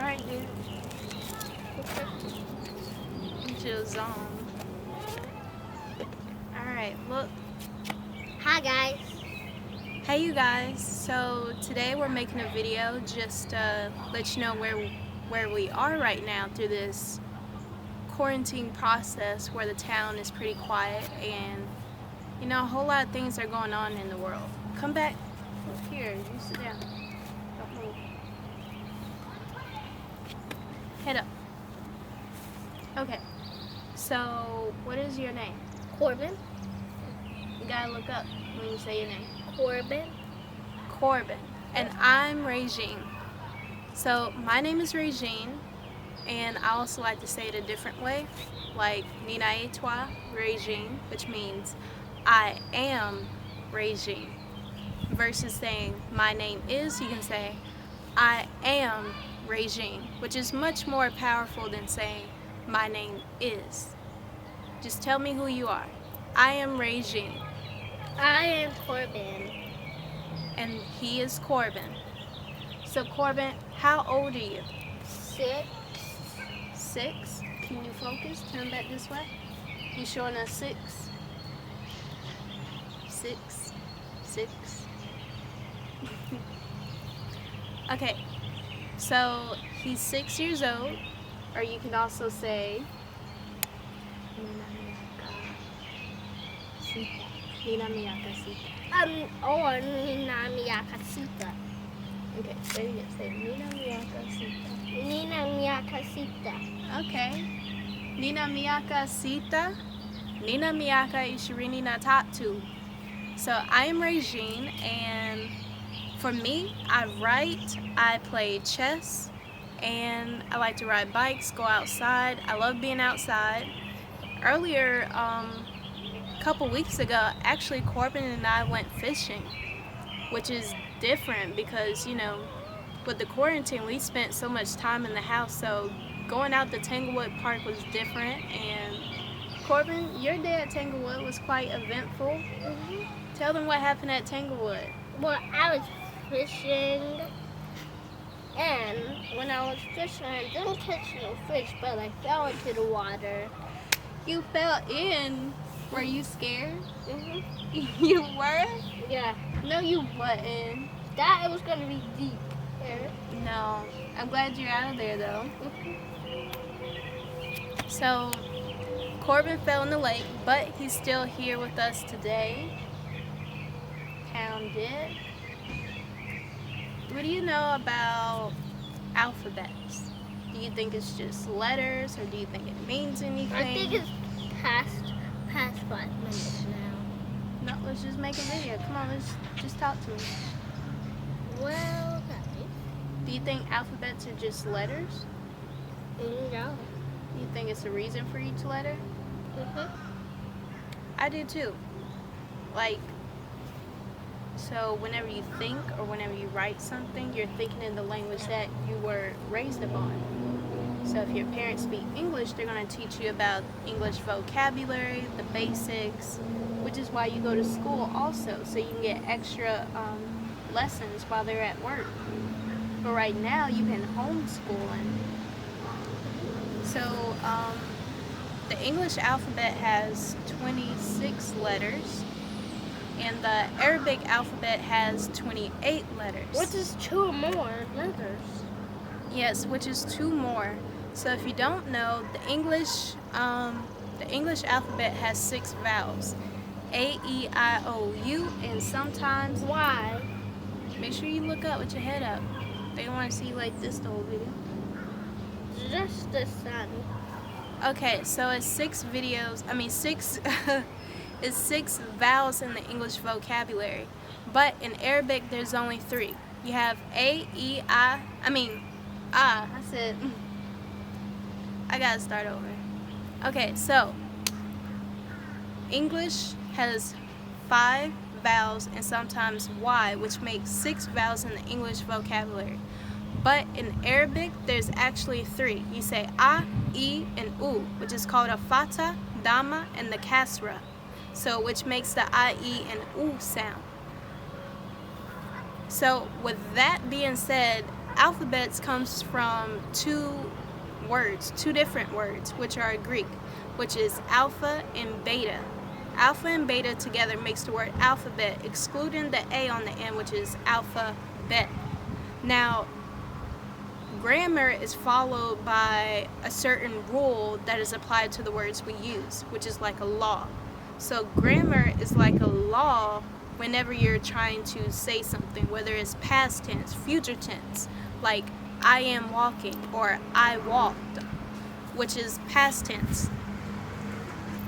Alright, dude. Into a zone. Alright, look. Hi guys. Hey you guys. So today we're making a video just to let you know where we are right now through this quarantine process where the town is pretty quiet and you know a whole lot of things are going on in the world. Come back here, you sit down. Don't move. Head up. Okay. So what is your name? Corbin. You gotta look up when you say your name. Corbin. Corbin. And I'm Regine. So my name is Regine, and I also like to say it a different way, like Nina et toi, Regine, which means I am Regine. Versus saying my name is, you can say I am Regine, which is much more powerful than saying my name is. Just tell me who you are. I am Regine. I am Corbin. And he is Corbin. So Corbin, how old are you? 6. 6? Can you focus? Turn back this way. You showing us 6? 6. 6. Okay, so he's 6 years old, or you can also say Nina Miyaka Sita. Or Nina Miyakasita. Okay, say it again. Say Nina Miyaka Sita. Nina Miyakasita. Okay. Nina Miyaka Sita. Nina Miyaka Ishirini Natatu. So I am Regine, and for me, I write, I play chess, and I like to ride bikes, go outside. I love being outside. Earlier, a couple weeks ago, actually Corbin and I went fishing, which is different because, you know, with the quarantine, we spent so much time in the house, so going out to Tanglewood Park was different. And Corbin, your day at Tanglewood was quite eventful. Mm-hmm. Tell them what happened at Tanglewood. Well, I was fishing, and when I was fishing, I didn't catch no fish, but I fell into the water. You fell in. Were you scared? Mm-hmm. You were? Yeah. No, you wasn't. That it was gonna be deep. Yeah. No. I'm glad you're out of there, though. Mm-hmm. So, Corbin fell in the lake, but he's still here with us today. Town did. What do you know about alphabets? Do you think it's just letters, or do you think it means anything? I think it's past 5 minutes now. No, let's just make a video. Come on, let's just talk to me. Well, okay. Do you think alphabets are just letters? No. You think it's a reason for each letter? Mm-hmm. I do too. Like, so whenever you think or whenever you write something, you're thinking in the language that you were raised upon. So if your parents speak English, they're going to teach you about English vocabulary, the basics, which is why you go to school also, so you can get extra lessons while they're at work. But right now, you've been homeschooling. So the English alphabet has 26 letters, and the Arabic alphabet has 28 letters. Which is 2 more letters. Yes, which is 2 more. So if you don't know, the English alphabet has 6 vowels. A, E, I, O, U, and sometimes... Why? Make sure you look up with your head up. They don't want to see you like this the whole video. Just the sun. Okay, so it's 6 videos, it's 6 vowels in the English vocabulary. But in Arabic, there's only 3. You have A, E, I said, I gotta start over. Okay, so English has 5 vowels and sometimes Y, which makes 6 vowels in the English vocabulary. But in Arabic, there's actually 3. You say A, E, and U, which is called a fatha, dhamma, and the kasra. So, which makes the I, E, and U sound. So with that being said, alphabets comes from two different words, which are Greek, which is alpha and beta. Alpha and beta together makes the word alphabet, excluding the A on the end, which is alphabet. Now, grammar is followed by a certain rule that is applied to the words we use, which is like a law. So grammar is like a law whenever you're trying to say something, whether it's past tense, future tense, like I am walking or I walked, which is past tense.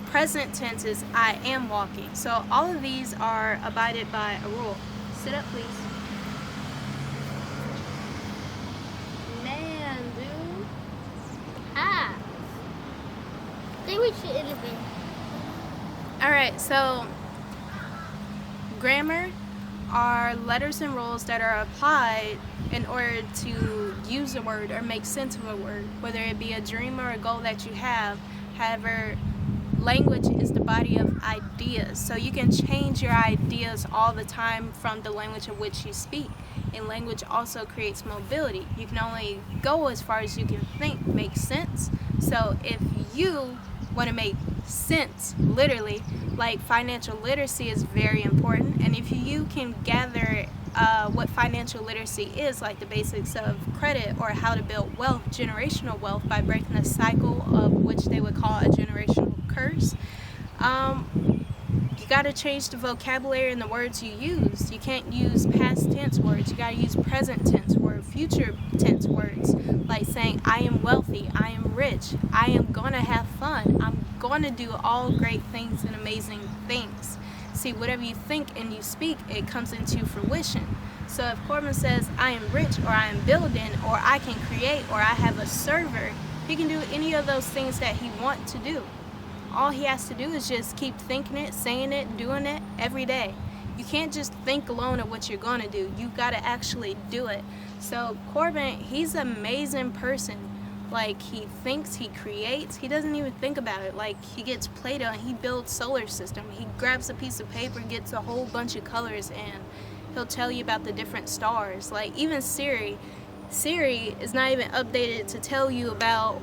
Present tense is I am walking. So all of these are abided by a rule. Sit up, please. Man, dude. I think we should intervene. Alright, so grammar are letters and rules that are applied in order to use a word or make sense of a word, whether it be a dream or a goal that you have. However, language is the body of ideas, so you can change your ideas all the time from the language of which you speak. And language also creates mobility. You can only go as far as you can think makes sense. So if you want to make sense, literally, like financial literacy is very important, and if you can gather what financial literacy is, like the basics of credit or how to build wealth, generational wealth, by breaking a cycle of which they would call a generational curse, you got to change the vocabulary and the words you use. You can't use past tense words. You got to use present tense words, future tense words, like saying I am wealthy, I am rich, I am gonna have fun, I'm gonna do all great things and amazing things. See, whatever you think and you speak, it comes into fruition. So if Corbin says I am rich, or I am building, or I can create, or I have a server, he can do any of those things that he wants to do. All he has to do is just keep thinking it, saying it, doing it every day. You can't just think alone of what you're going to do. You got to actually do it. So Corbin, he's an amazing person. Like, he thinks, he creates, he doesn't even think about it. Like, he gets Play-Doh and he builds solar system. He grabs a piece of paper, gets a whole bunch of colors, and he'll tell you about the different stars. Like, even Siri is not even updated to tell you about,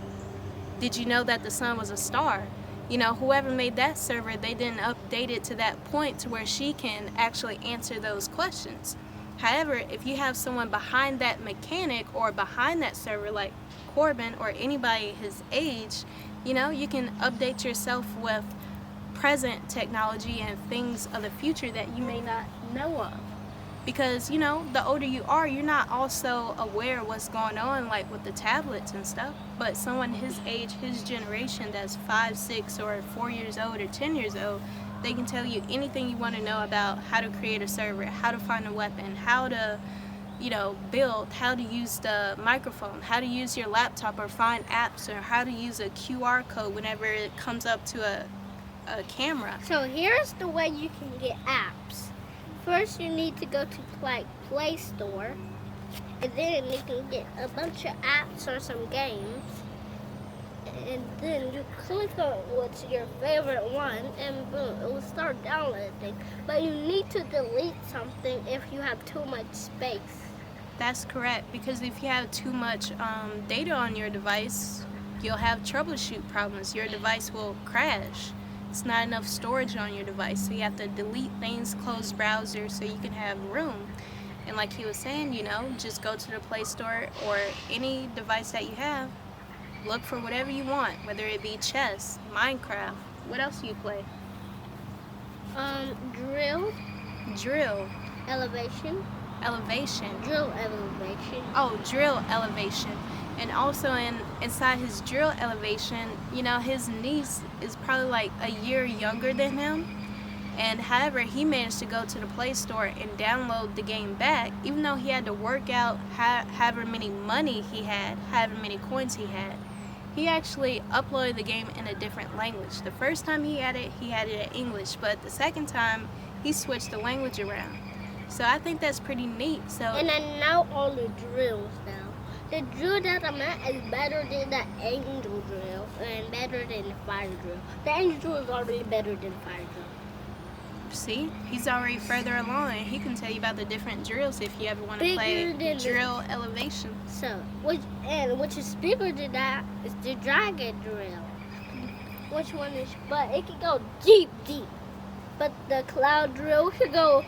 did you know that the sun was a star? You know, whoever made that server, they didn't update it to that point to where she can actually answer those questions. However, if you have someone behind that mechanic or behind that server, like Corbin or anybody his age, you know, you can update yourself with present technology and things of the future that you may not know of. Because, you know, the older you are, you're not also aware of what's going on, like with the tablets and stuff. But someone his age, his generation, that's 5, 6, or 4 years old or 10 years old, they can tell you anything you want to know about how to create a server, how to find a weapon, how to, you know, build, how to use the microphone, how to use your laptop or find apps, or how to use a QR code whenever it comes up to a camera. So here's the way you can get apps. First, you need to go to Play Store, and then you can get a bunch of apps or some games, and then you click on what's your favorite one, and boom, it will start downloading. But you need to delete something if you have too much space. That's correct, because if you have too much data on your device, you'll have troubleshoot problems. Your device will crash. It's not enough storage on your device, so you have to delete things, close browsers so you can have room. And like he was saying, you know, just go to the Play Store or any device that you have, look for whatever you want, whether it be chess, Minecraft. What else do you play? Drill. Elevation. Drill elevation. Oh, drill elevation. And also inside his drill elevation, you know, his niece is probably like a year younger than him. And however, he managed to go to the Play Store and download the game back, even though he had to work out however many money he had, however many coins he had. He actually uploaded the game in a different language. The first time he had it in English, but the second time he switched the language around. So I think that's pretty neat. So, and I know all the drills now. The drill that I'm at is better than the angel drill and better than the fire drill. The angel drill is already better than the fire drill. See, he's already further along, and he can tell you about the different drills if you ever want to play Bigger than drill elevation. So, which is bigger than that is the dragon drill. Which one is? But it can go deep. But the cloud drill can go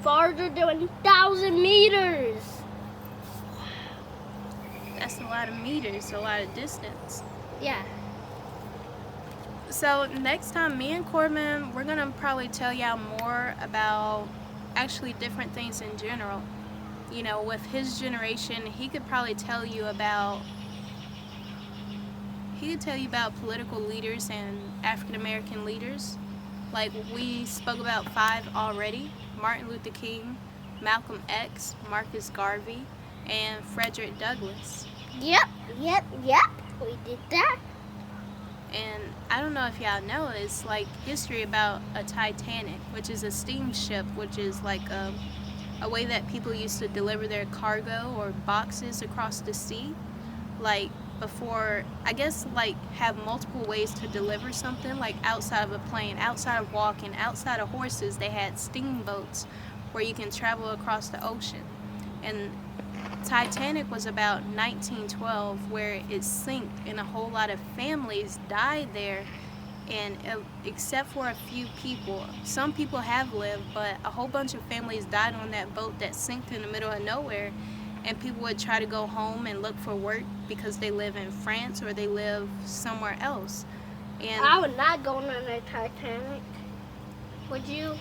farther than 1,000 meters. That's a lot of meters, a lot of distance. Yeah. So next time, me and Corbin, we're gonna probably tell y'all more about actually different things in general. You know, with his generation, he could probably tell you about political leaders and African American leaders. Like we spoke about 5 already: Martin Luther King, Malcolm X, Marcus Garvey, and Frederick Douglass. Yep. We did that. And I don't know if y'all know, it's like history about a Titanic, which is a steamship, which is like a way that people used to deliver their cargo or boxes across the sea. Like before, I guess, like have multiple ways to deliver something, like outside of a plane, outside of walking, outside of horses, they had steamboats where you can travel across the ocean. And Titanic was about 1912, where it sank and a whole lot of families died there, and except for a few people, some people have lived, but a whole bunch of families died on that boat that sank in the middle of nowhere. And people would try to go home and look for work because they live in France or they live somewhere else. And I would not go on the Titanic. Would you?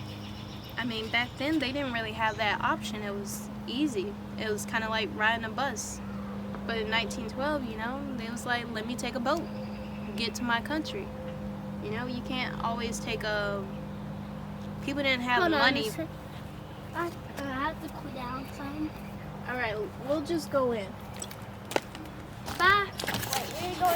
I mean, back then they didn't really have that option. It was easy. It was kind of like riding a bus. But in 1912, you know, they was like, let me take a boat, get to my country. You know, you can't always take a... People didn't have Hold on money. a sec. I have to cool down some. All right, we'll just go in.